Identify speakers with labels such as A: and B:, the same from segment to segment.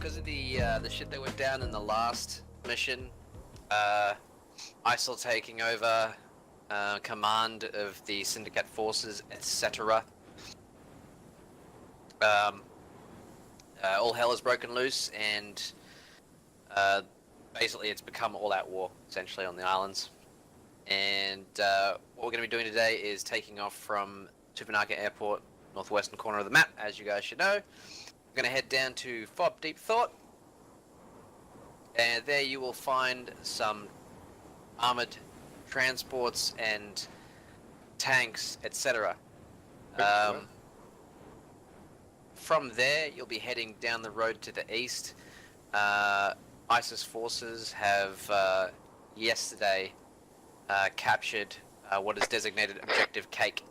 A: because of the shit that went down in the last mission, ISIL taking over command of the Syndicate forces, etc. All hell has broken loose, and basically it's become all-out war, essentially, on the islands. And what we're going to be doing today is taking off from Tuvanaka Airport, northwestern corner of the map, as you guys should know. We're going to head down to Fob Deep Thought, and there you will find some armored transports and tanks, etc. From there, you'll be heading down the road to the east. ISIS forces have yesterday captured what is designated Objective Cake,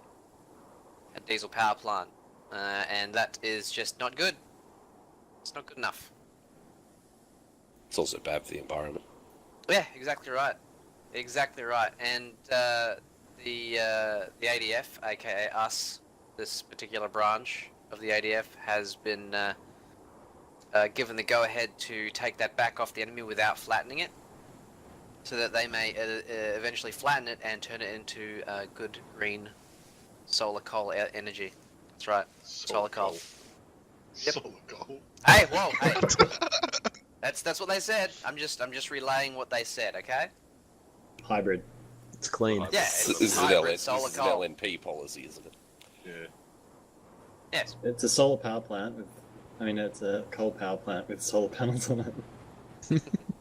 A: a diesel power plant, and that is just not good. It's not good enough.
B: It's also bad for the environment.
A: Yeah, exactly right. Exactly right. And the ADF, aka us, this particular branch of the ADF, has been given the go-ahead to take that back off the enemy without flattening it, so that they may eventually flatten it and turn it into good green solar coal energy. That's right, solar coal. Yep.
C: Solar coal.
A: Hey, whoa, hey. That's what they said. I'm just relaying what they said, okay?
D: Hybrid. It's clean.
A: Yeah,
B: This
A: it's
B: is an
A: hybrid solar
B: an
A: coal.
B: LNP policy, isn't it?
C: Yeah.
A: Yes.
D: It's a solar power plant with, it's a coal power plant with solar panels on it.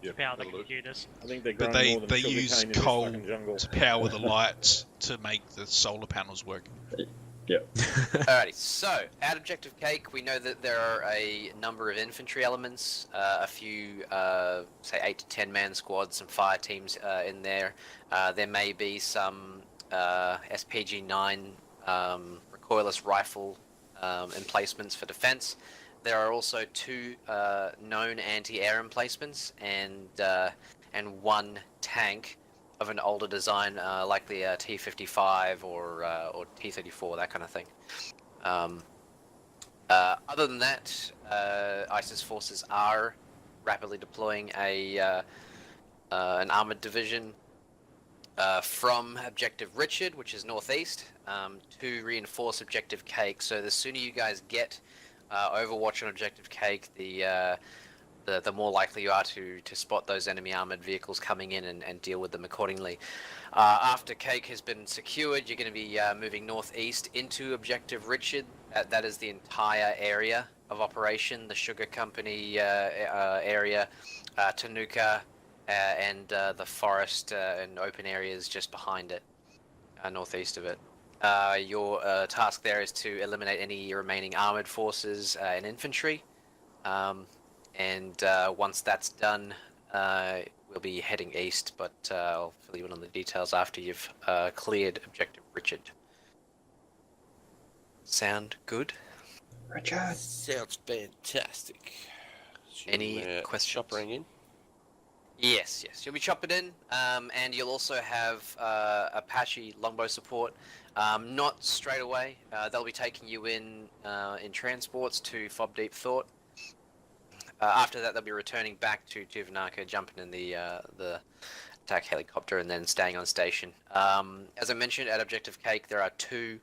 C: Yep.
E: Power the
C: that'll do.
E: computers.
F: I think they're
G: But
F: growing more than
G: they
F: sugar
G: use
F: cane in this
G: coal
F: fucking jungle.
G: to power the lights to make the solar panels work.
A: Alrighty, so at Objective Cake, we know that there are a number of infantry elements, a few, say 8 to 10 man squads, some fire teams in there. There may be some SPG-9 recoilless rifle emplacements for defense. There are also 2 known anti-air emplacements and 1 tank of an older design, likely a T-55 or T-34, that kind of thing. Other than that, ISIS forces are rapidly deploying an armored division from Objective Richard, which is northeast, to reinforce Objective Cake. So the sooner you guys get Overwatch on Objective Cake, the more likely you are to spot those enemy armored vehicles coming in and deal with them accordingly. After Cake has been secured, you're going to be moving northeast into Objective Richard. That is the entire area of operation, the Sugar Company area, Tanuka, and the forest and open areas just behind it, northeast of it. Your task there is to eliminate any remaining armored forces and infantry. And once that's done, we'll be heading east, but I'll fill you in on the details after you've cleared Objective Richard. Sound good?
D: Richard!
B: Sounds fantastic.
A: Any questions?
B: Choppering in?
A: Yes. You'll be chopping in, and you'll also have Apache longbow support. Not straight away. They'll be taking you in transports to Fob Deep Thought. After that, they'll be returning back to Tuvanaka, jumping in the attack helicopter, and then staying on station. As I mentioned, at Objective Cake, there are 2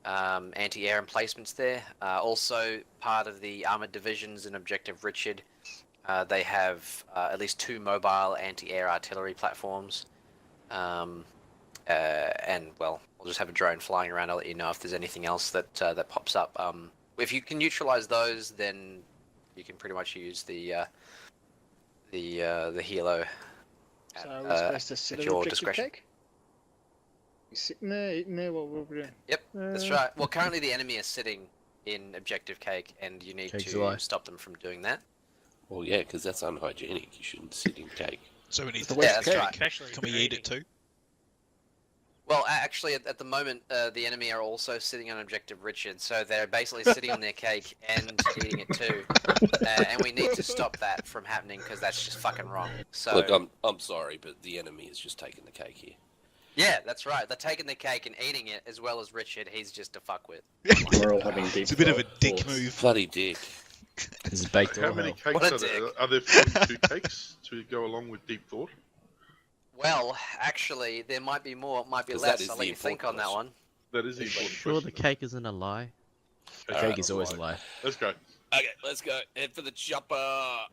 A: anti-air emplacements there. Also, part of the armored divisions in Objective Richard, they have at least 2 mobile anti-air artillery platforms. And, well, we'll just have a drone flying around. I'll let you know if there's anything else that pops up. If you can neutralize those, then you can pretty much use the helo
F: So we're supposed to sit
A: at
F: at
A: your
F: Objective
A: discretion.
F: Cake? You sitting there, eating there, what we're doing?
A: Yep, that's right. Well, currently the enemy is sitting in Objective Cake, and you need
D: Cake's
A: to
D: alive.
A: stop them from doing that.
B: Well, yeah, because that's unhygienic. You shouldn't sit in cake.
G: So we need
F: The
G: to
F: West
A: that's
F: Cake.
A: right.
E: Especially
G: Can we eat it too?
A: Well, actually, at the moment, the enemy are also sitting on Objective Richard, so they're basically sitting on their cake and eating it too. And we need to stop that from happening, because that's just fucking wrong. So,
B: Look, I'm sorry, but the enemy is just taking the cake here.
A: yeah, that's right. They're taking the cake and eating it, as well as Richard. He's just a fuckwit.
D: We're all having deep
G: It's a bit of a
D: thought
G: dick
D: thoughts.
G: move.
B: Bloody dick.
C: This is baked
E: How
C: all
E: many
C: hell.
A: What
E: cakes
A: a
E: are there?
A: dick.
E: Are there 42 cakes to go along with deep thought?
A: Well, actually, there might be more, might be
B: 'Cause that
A: less.
B: is
A: I'll
B: the
A: let you think on
B: important
A: that one.
E: That is the
H: Are you
E: important
H: sure the
E: question.
H: cake isn't a lie?
C: Cake is always a lie.
E: Let's go.
B: Okay, let's go. Head for the chopper.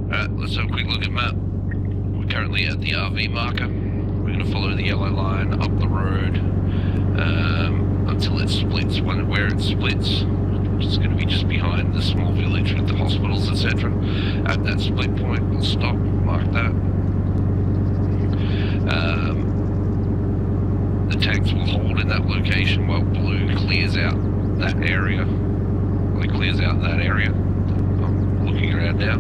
I: Alright, let's have a quick look at map. We're currently at the RV marker. We're going to follow the yellow line up the road until it splits. Where it splits, it's going to be just behind the small village with the hospitals, etc. At that split point, we'll stop, mark that. The tanks will hold in that location while blue clears out that area. Well, it clears out that area. I'm looking around now.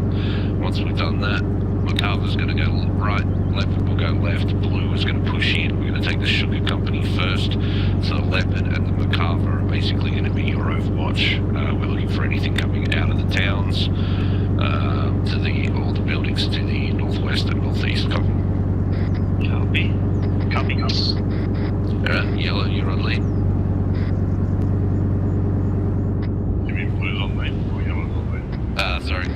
I: Once we've done that, McCarver's going to go right, Leopard will go left, Blue is going to push in. We're going to take the Sugar Company first, so Leopard and the McCarver are basically going to be your overwatch. We're looking for anything coming out of the towns to all the buildings to the northwest and northeast. Copy. Copy us. Alright, Yellow, you're on lead. You mean Blue's on lead or Yellow's on lead? Sorry.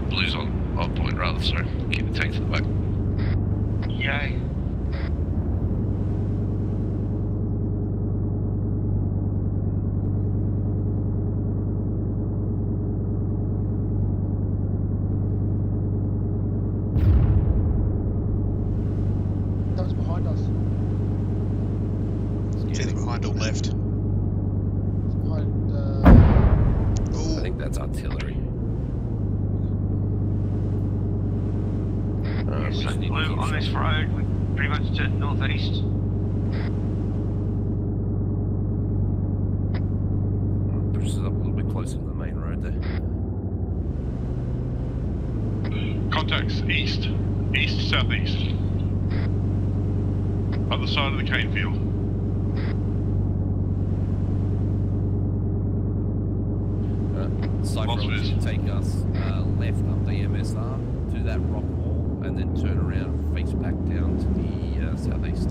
I: Blue's on point rather, sorry. Keep the tank to the back. Yay.
F: That was behind us.
G: It's either behind or left.
F: Behind,
B: I think that's artillery.
I: Blue on this road, we're pretty much to northeast.
B: Pushes up a little bit closer to the main road there.
E: Contacts east, southeast. Other side of the cane field.
B: Cypher wants to take us left up the MSR to that rock wall and then turn around, face back down to the southeast.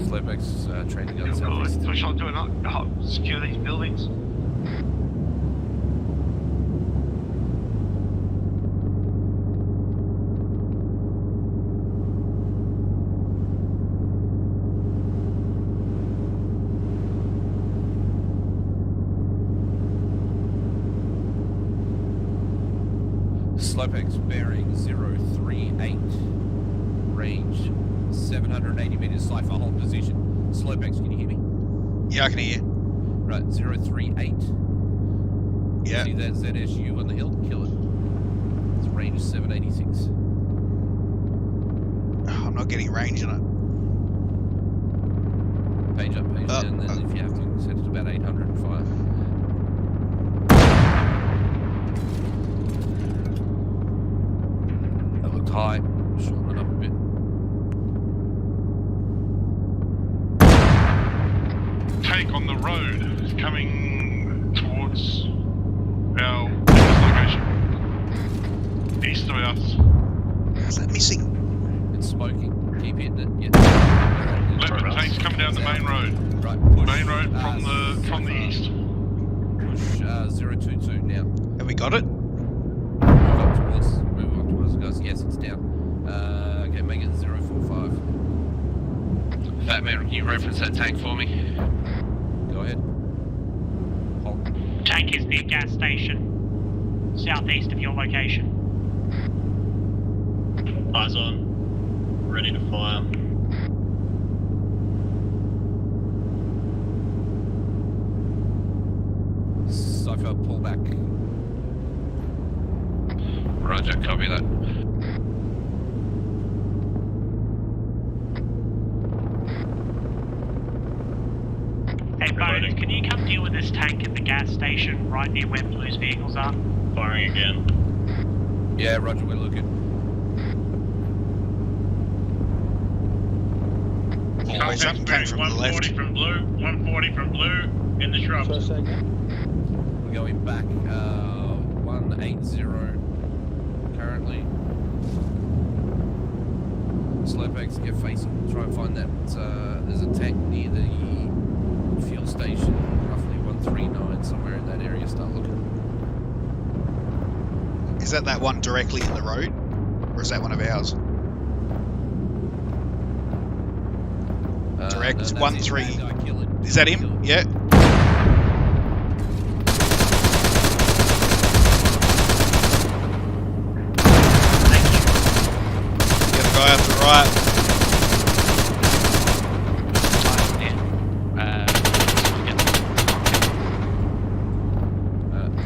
B: Slowback's training on southeast.
I: So shall I do it? Secure these buildings.
B: Slowback's bearing 038, range 780 meters, Cypher hold position. Slowbacks, can you hear me?
G: Yeah, I can hear you.
B: Right, 038.
G: Yeah.
B: See that ZSU on the hill? Kill it. It's range 786.
G: I'm not getting range on
B: Page up, page down, then if you have to, set it to about 805. That looked high, shorten it up a bit.
E: Tank on the road coming towards our location. East of us.
G: it. How's that missing?
B: It's smoking. Keep hitting it. Yeah.
E: Leopard tanks coming down the main road.
B: Right, push.
E: Main road from the east.
B: Push 022 now.
G: Have we got it?
B: Move up towards guys. Yes, it's down. Okay, make it 045.
I: Batman, can you reference that tank for me?
B: Go ahead. Hold.
H: Tank is near gas station, southeast of your location.
D: Eyes on. Ready to fire.
B: Cypher, pull back.
I: Roger, copy that.
H: Hey Bones, can you come deal with this tank at the gas station right near where Blue's vehicles are?
D: Firing again.
B: Yeah, roger, we're looking.
G: Oh, something came from the left.
H: 140 from Blue, 140 from Blue, in the shrubs.
B: We're going back 180 currently. Slowbacks, get facing. Try and find that. There's a tank near the fuel station, roughly 139, somewhere in that area. Start looking.
G: Is that one directly in the road? Or is that one of ours? Direct,
B: no, that's
G: 1-3.
B: his bad guy, kill it.
G: Is that
B: Kill
G: him?
B: it.
G: Yeah. Get the guy up to the right.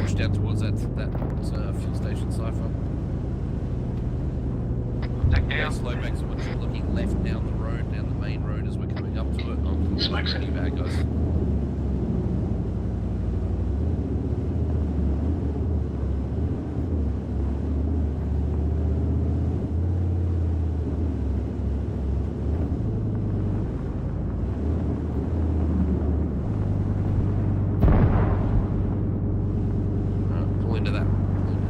B: Push down towards that fuel station, Cypher. Okay, Slowbacks, once you're looking left down the road, down the main road as we're coming up to it. I'm
H: Smokes.
B: any bad guys. Pull into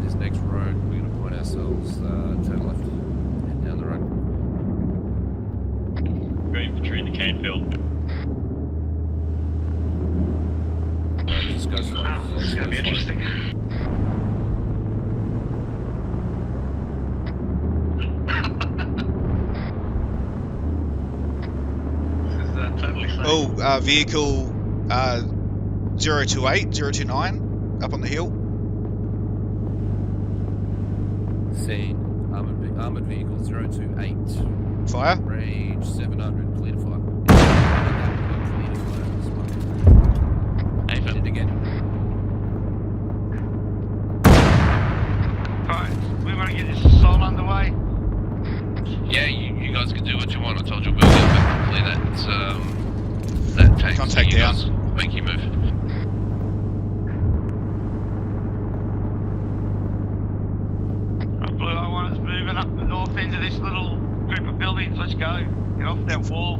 B: this next road. We're going to point ourselves, turn left, head down the road.
D: Got infantry in the cane field.
B: Just go slow.
H: This is going to be interesting. This is totally safe.
G: Oh, vehicle 028, 029, up on the hill.
B: Scene. Armored vehicle 028.
G: Fire.
B: Range 700. Clear to fire. Clear to fire. Hey, hit it again.
H: Alright, we want to get this assault underway.
I: Yeah, you guys can do what you want. I told you we'll go back and clear that tank.
G: Contact
I: You
G: down.
I: guys make your move.
H: Blue, I want us moving up the north end of this little group of buildings. Let's go. Get off that wall.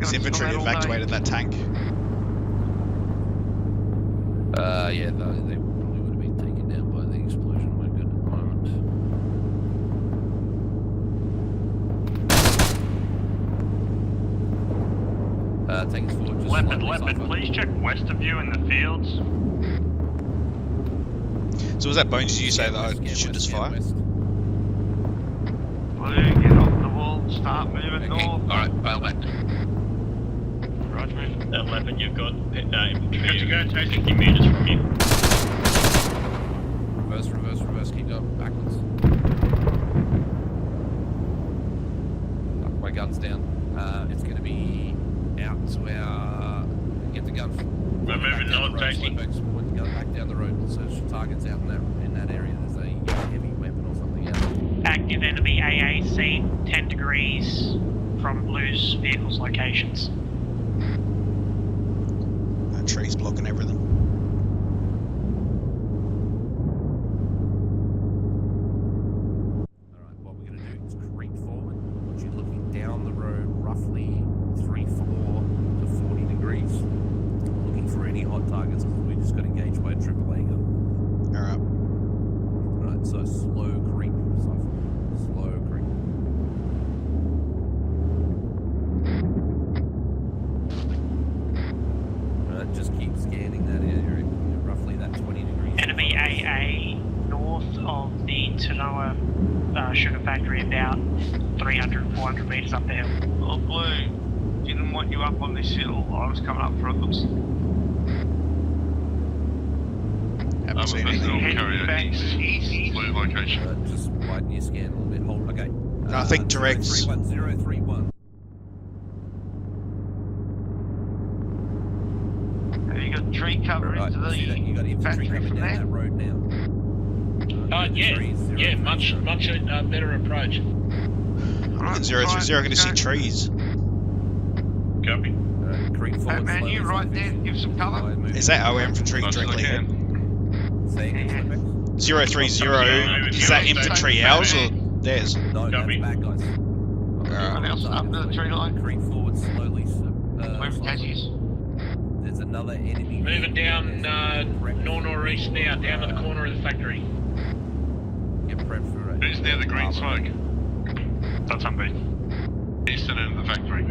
G: Is infantry evacuated that tank?
B: Yeah, they probably would have been taken down by the explosion. We're good at the moment. Take us forward. Just
H: Leopard,
B: slightly, Cypher.
H: please check west of you in the fields.
G: So was that Bones? Did you say that I
B: Scan
G: should
B: west,
G: just
B: scan
G: fire?
B: west.
H: Blue, get off the wall. Start moving
I: Okay.
H: north.
I: Alright, bail back.
H: Roger, move.
D: At Leopard, you've got infantry
H: Good to go, Chase.
D: 50 metres from you.
B: Reverse, keep going, backwards. Knock my guns down. It's going to be out to our... Get the gun...
H: We're moving north, Chasey.
B: Point the gun back down the road. Search for targets out in that area. There's a heavy weapon or something out.
H: Active enemy AAC, 10 degrees from Blue's vehicle's locations.
G: Trees blocking everything.
B: Alright, what we're going to do is creep forward. I want you looking down the road roughly 34 to 40 degrees. Looking for any hot targets because we just got engaged by a AAA gun.
G: Alright.
B: Right, so slow creep. Slow creep.
H: sugar factory about 300, 400 metres up the hill.
E: Oh, Blue, didn't want you up on this hill. I was coming up for a looks.
G: Haven't seen anything.
E: Carrier
H: back
E: east, Blue location.
B: Just widen your scan a little bit. Hold. Okay.
G: I think directs.
B: 031.
E: Have you got tree cover
B: Right,
E: into the
B: see that? You got infantry
E: factory
B: coming
E: from
B: down
E: there?
B: that road now.
H: Much better approach.
G: And 030, I can just see trees.
E: Copy.
B: Creep forward.
E: Man,
B: slowly,
E: you right there,
B: southeast.
E: give some cover.
B: Slow moving.
G: Is that our infantry
E: Much as I
G: directly ahead?
E: can.
B: Say again, Slowback?
G: 030, is that infantry ours or theirs?
B: No,
E: Copy.
B: that's bad guys.
E: Anyone else up the tree line?
B: Creep forward slowly.
E: Moving
B: slowly.
E: taxis.
B: There's another enemy.
H: Moving down north-northeast now, down to the corner of the factory.
B: Get prepped for it.
E: Who's near the green smoke? That's on me. Eastern end of the factory.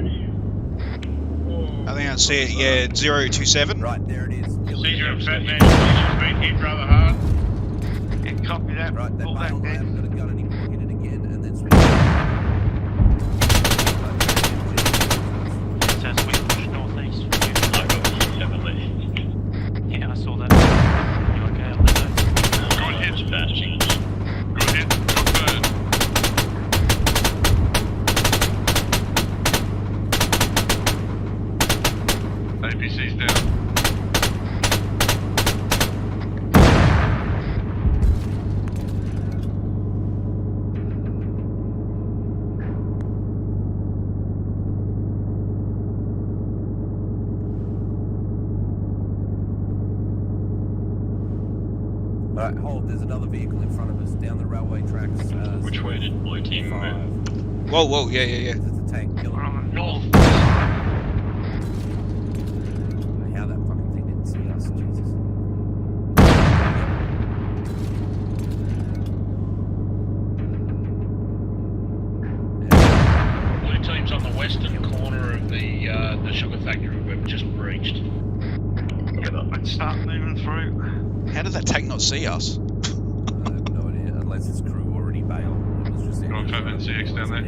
G: I think I see it, yeah, 027.
B: Right, there it is.
E: Seizure and fat man, Seizure's been hit rather hard. Yeah, copy that.
B: Right, that
E: Pull back
B: bail, I
E: there.
B: haven't got a gun anymore. Hit it again and then switch.
H: So we push northeast.
E: I got 7 left.
H: Yeah, I saw that. You okay up there?
E: Good hit. Good hit. Confirmed. APC's down.
B: Alright, hold. There's another vehicle in front of us down the railway tracks.
E: Which way did blue team move?
B: 5.
G: Whoa, whoa, yeah.
B: There's a tank. Kill
E: We're
B: it.
E: on the north.
B: How that fucking thing didn't see us. Jesus.
H: Blue team's on the western corner of the sugar factory we've just breached.
E: Let's start moving through.
G: How did that tank not see us?
B: I have no idea, unless his crew already bailed. It was just
E: Got a fat man CX down there.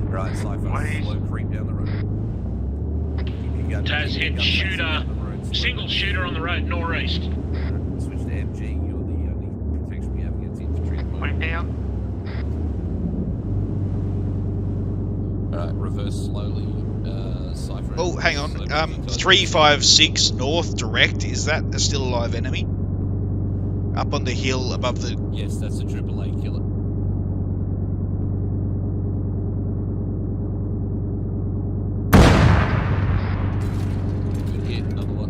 B: Right, Cypher,
E: Please.
B: slow creep down the road. Keep your gun-
H: Taz,
B: keep your
H: hit
B: gun
H: shooter.
B: facing down the road slowly.
H: Single shooter on the road northeast.
B: Switch to MG, you're the only protection we have against infantry at the moment.
E: Went down.
B: Alright, reverse slowly, Cypher.
G: Oh, hang on. 356 north direct, is that a still alive enemy? Up on the hill above the...
B: Yes, that's a AAA killer. Good hit, another one.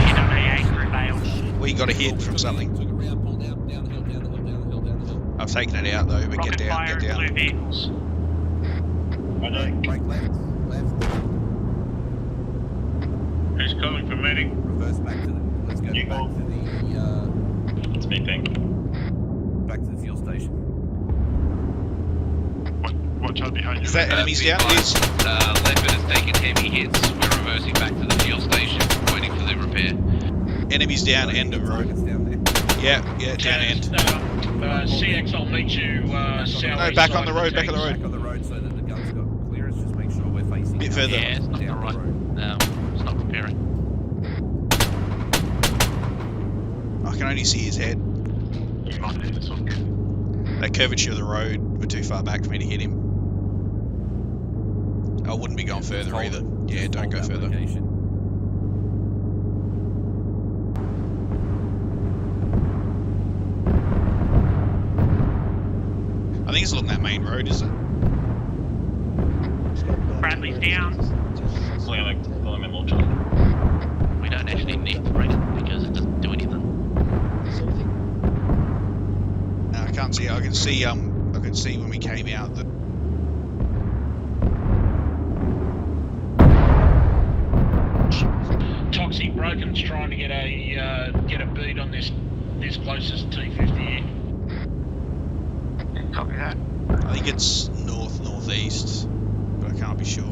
H: Hit on AA through Bales.
G: We got a hit from something.
B: Took a round, pull down the hill, down the hill, down the hill, down the hill.
G: I've taken it out though, but
H: Rocket
G: get down,
H: fire
G: get
H: and
G: down.
H: blue vehicles.
B: Break left.
E: Who's calling for medic?
B: Reverse back to the. Let's go
E: You
B: back
E: go.
B: to the.
E: It's me, Pink.
B: Back to the fuel station.
E: Watch out behind you.
G: Is that enemies down? It is.
I: Leopard has taken heavy hits. We're reversing back to the fuel station, waiting for the repair.
G: Enemies down end of road.
B: Targets down there.
G: Yeah, down end.
H: CX, I'll meet you south.
G: No, back on the road, back on the road.
B: Back on the road so that the gun's got clearance. Just make sure we're facing.
G: Bit
B: out
G: further.
H: Yeah, it's not
B: down
H: right.
B: road.
H: No, it's not repairing.
G: I can only see his head. That curvature of the road, we're too far back for me to hit him. I wouldn't be going further
B: Hold
G: either.
B: it.
G: Yeah,
B: Just
G: don't
B: hold
G: go
B: that
G: further.
B: location.
G: I think it's along that main road, is it?
H: Bradley's down. We don't actually need to break it because it doesn't do anything.
G: No, I can't see. I can see when we came out that.
H: Toxic Broken's trying to get a beat on this closest T50.
E: Copy that.
G: I think it's northeast, but I can't be sure.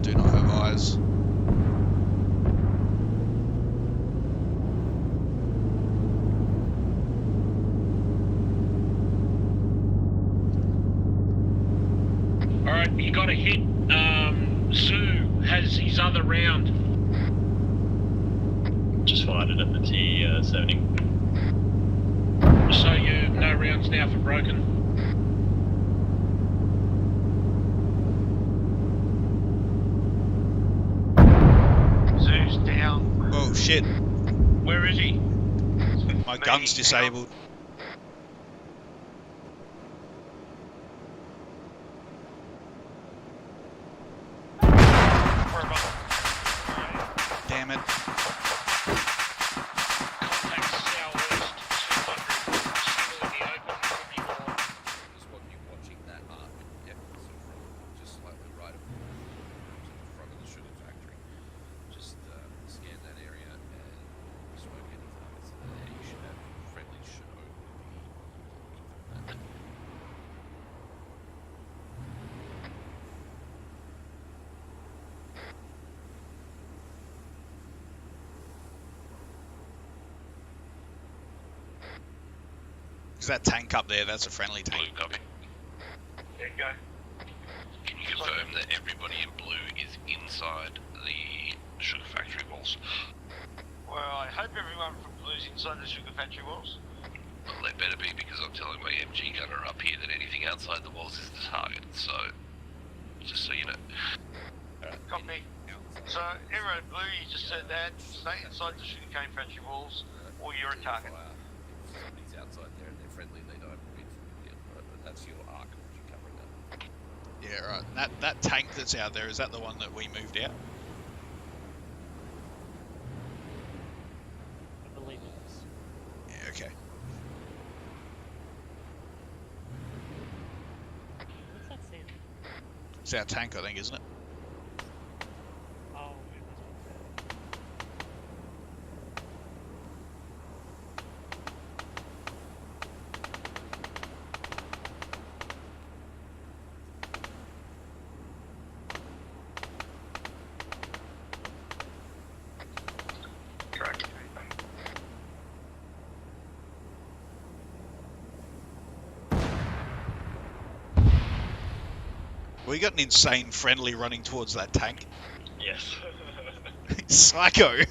G: Do not have eyes.
H: Alright, you got a hit. Sue has his other round.
J: Just fired it at the T-70.
H: So you no rounds now for broken. Zoo's down.
G: Oh shit,
H: Where is he?
G: my gun's disabled. Damn it.
H: Contact southwest, 200, still in the open, could be more.
B: Just what you're watching that arc. Yep, so from just slightly right of to the front of the sugar factory. Just scan that area and smoke any targets in there. You should have friendly show will be looking for that.
G: Is that tank up there? That's a friendly tank.
I: Blue copy.
H: There you go.
I: Can you confirm that everybody in blue is inside the sugar factory walls?
H: Well, I hope everyone from Blue's inside the sugar factory walls.
I: Well, they better be, because I'm telling my MG gunner up here that anything outside the walls is the target, so just so you know.
H: Copy. So, everyone in Blue, you just said that. Stay inside the sugarcane factory walls, or you're a target.
B: If somebody's outside there and they're friendly, they don't hit you. But that's your arc, which you're covering that.
G: Yeah, right. That tank that's out there, is that the one that we moved out?
J: I believe it is.
G: Yeah, okay.
J: What's that sound?
G: It's our tank, I think, isn't it?
J: Oh, it must be
H: Correct.
G: We got an insane friendly running towards that tank.
J: Yes.
G: Psycho.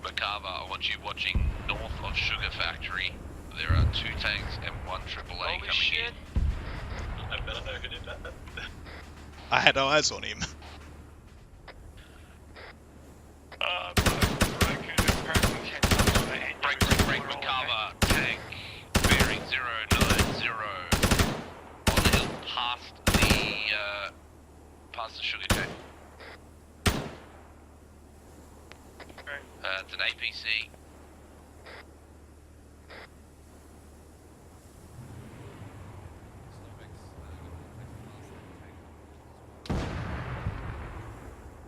I: Macabre, I want you watching north of Sugar Factory. There are 2 tanks and 1 AAA coming in.
J: I better know who did that.
G: I had eyes on him.
I: Break, Macabre, tank, bearing 090, on the hill past the sugar cane. It's an APC.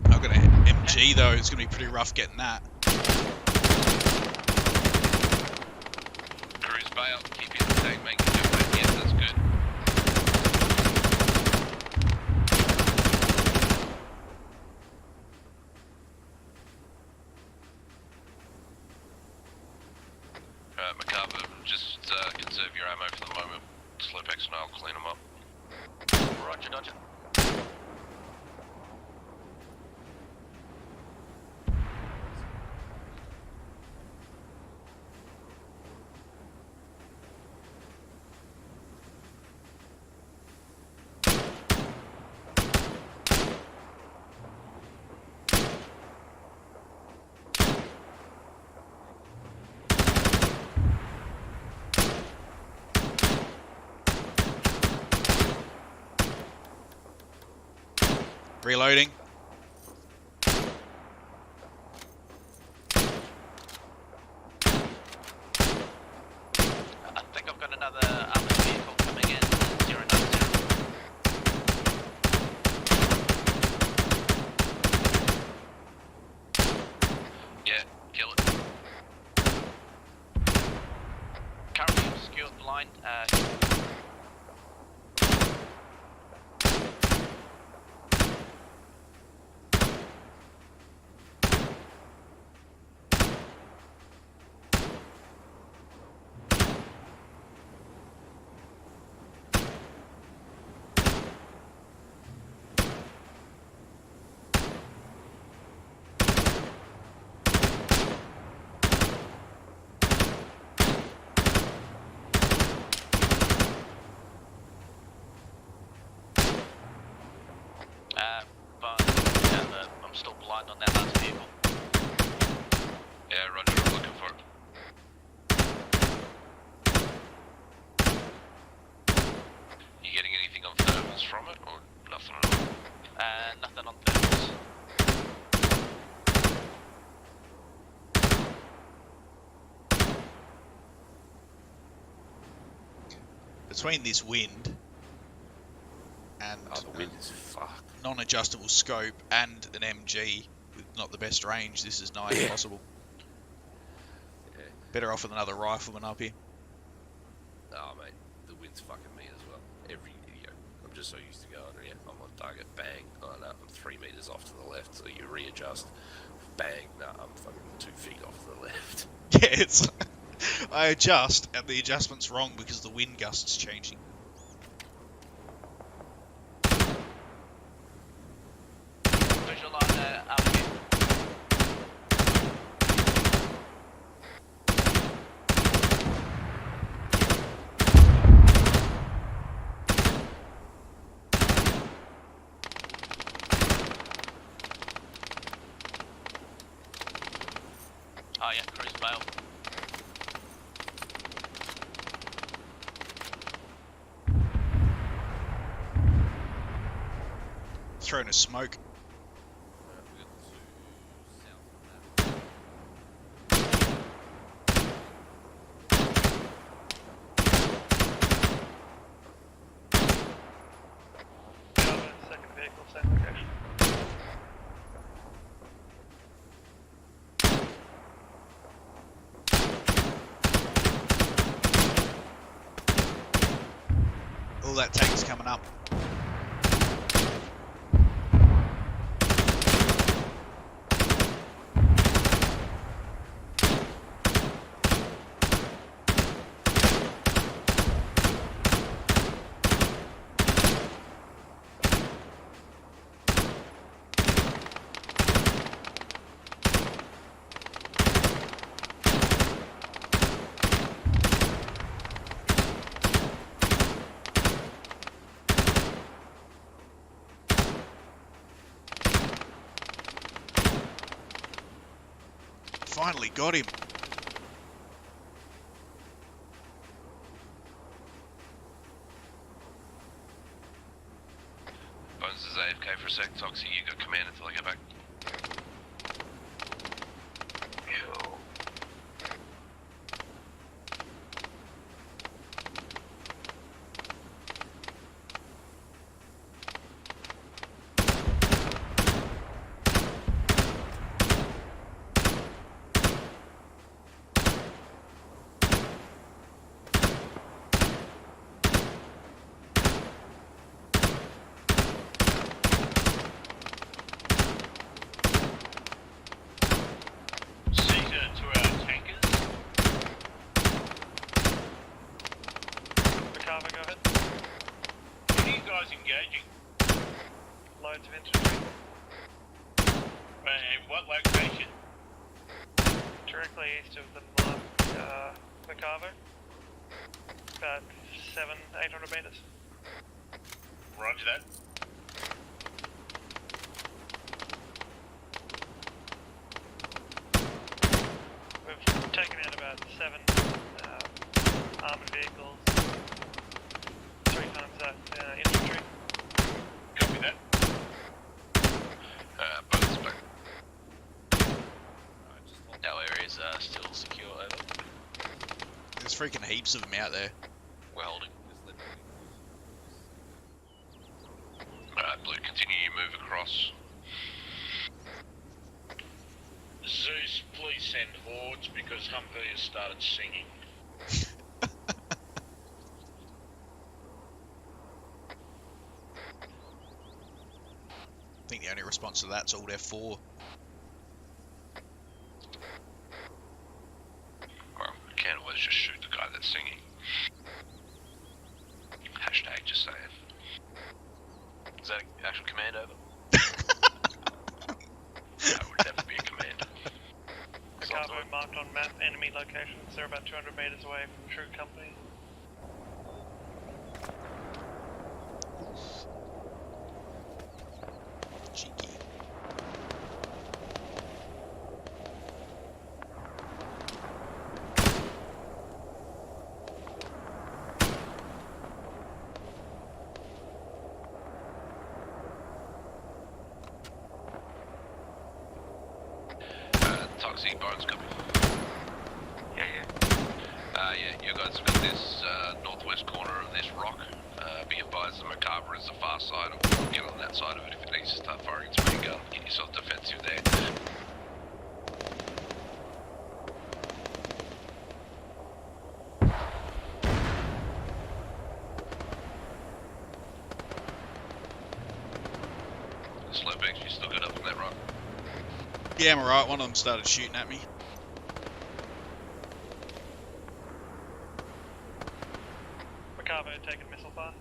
G: I've got an MG though, it's going to be pretty rough getting that.
I: Cruise bail, keep in the tank, make it do it. Yes, that's good. Macabre, just conserve your ammo for the moment. Slowpacks and I'll clean them up.
H: Roger, Dodger.
G: Reloading.
A: I think I've got another armored vehicle coming in. 090.
I: Yeah, kill it.
A: Currently obscured blind.
J: find on that last vehicle.
I: Yeah, roger, I'm looking for it. You getting anything on thermals from it, or nothing at all?
J: Nothing on thermals.
G: Between this wind and
I: Oh, the wind is fucked.
G: non-adjustable scope and an MG with not the best range, this is nigh impossible.
I: Yeah.
G: Better off with another rifleman up here.
I: Oh, mate, the wind's fucking me as well. I'm just so used to going, yeah, I'm on target, bang, oh no, I'm 3 meters off to the left, so you readjust, bang, no, I'm fucking 2 feet off to the left.
G: Yeah, it's... I adjust, and the adjustment's wrong because the wind gust's changing.
J: Visualize up here. Oh yeah, cruise fail.
G: Throwing a smoke.
J: Second vehicle, same location.
G: All that tank's coming up. Finally got him.
I: Bones is AFK for a sec, Toxie, you got command until I get back. Cool.
H: Caesar to our tankers.
J: Recover, go ahead.
H: What are you guys engaging?
J: Loads of infantry.
H: And what location?
J: Directly east of the Macavo. About 700-800 meters.
H: Roger that.
J: We've taken out about 7 armored vehicles, 3 times that infantry.
H: Copy that.
I: Bones back.
J: Our areas are still secure, over.
G: There's freaking heaps of them out there.
I: We're holding. Alright, Blue, continue your move across.
H: Zeus, please send hordes because Humvee has started singing.
G: I think the only response to that's Alt F4.
I: Well, we can always just shoot the guy that's singing. Hashtag just saying. Is that actual command over? That would definitely be a command.
J: Macavo marked on map, enemy locations. They're about 200 meters away from True Company.
G: Cheeky.
I: rock. Be advised the Macabre is the far side. I'll get on that side of it if it needs to start firing its main gun. Get yourself defensive there. Slowbacks, you still good up on that rock?
G: Yeah, I'm alright. One of them started shooting at me.
J: Macabre taking missile fire.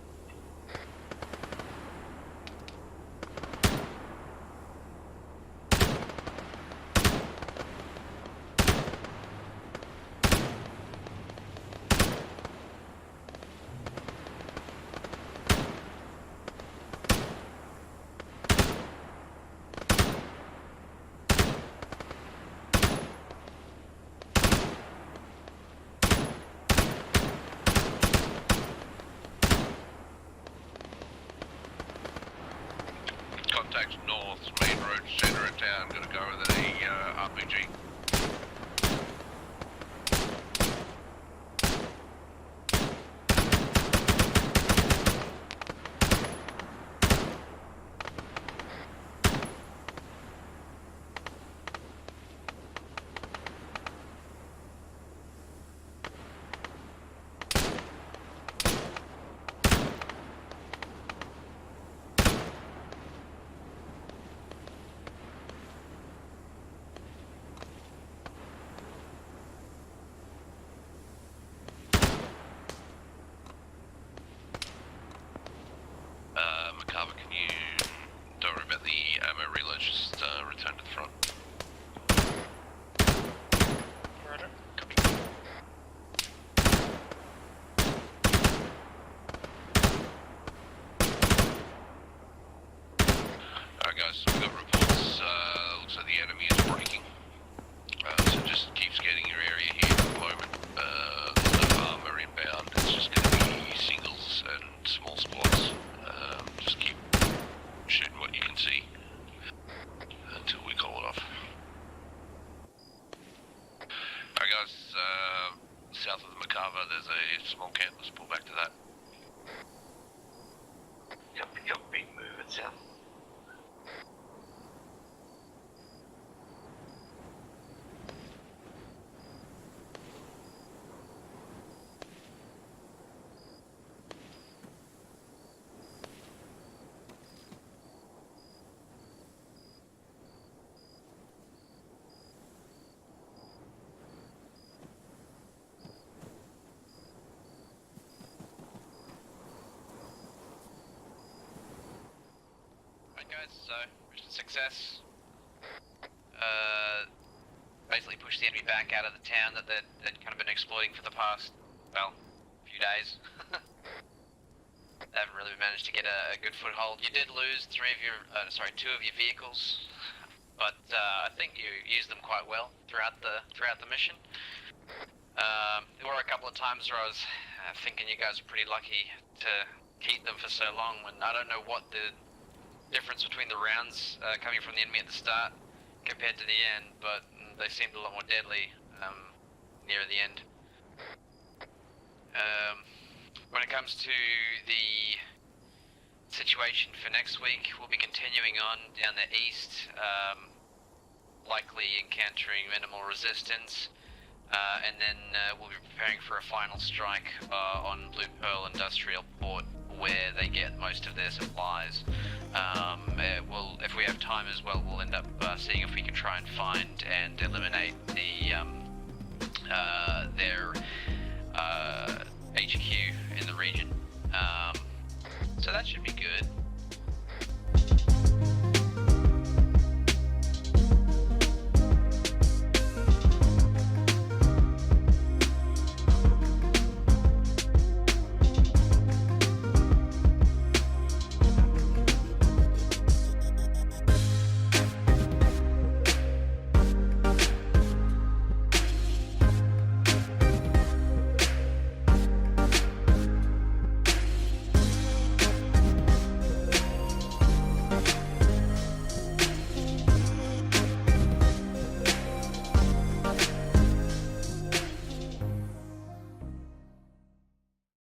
I: Contacts north, main road, centre of town. Gonna go with a RPG. Macabre, can you don't worry about the ammo reload, just return to the front.
J: Roger.
I: Alright guys, so we've got reports, looks like the enemy is breaking. So just keep scanning your area here at the moment. There's no armor inbound, it's just going to be singles and small squads. Just keep shooting what you can see until we call it off. Alright guys, south of the Macabre there's a small camp, let's pull back to that.
H: Copy, move it south.
A: Guys, so mission success. Basically pushed the enemy back out of the town that they'd kind of been exploiting for the past, well, few days. They haven't really managed to get a good foothold. You did lose two of your vehicles, but I think you used them quite well throughout the mission. There were a couple of times where I was thinking you guys were pretty lucky to keep them for so long, when I don't know what the difference between the rounds coming from the enemy at the start compared to the end, but they seemed a lot more deadly near the end. When it comes to the situation for next week, we'll be continuing on down the east, likely encountering minimal resistance, and then we'll be preparing for a final strike on Blue Pearl Industrial Port, where they get most of their supplies. If we have time as well, we'll end up seeing if we can try and find and eliminate their HQ in the region. So that should be good.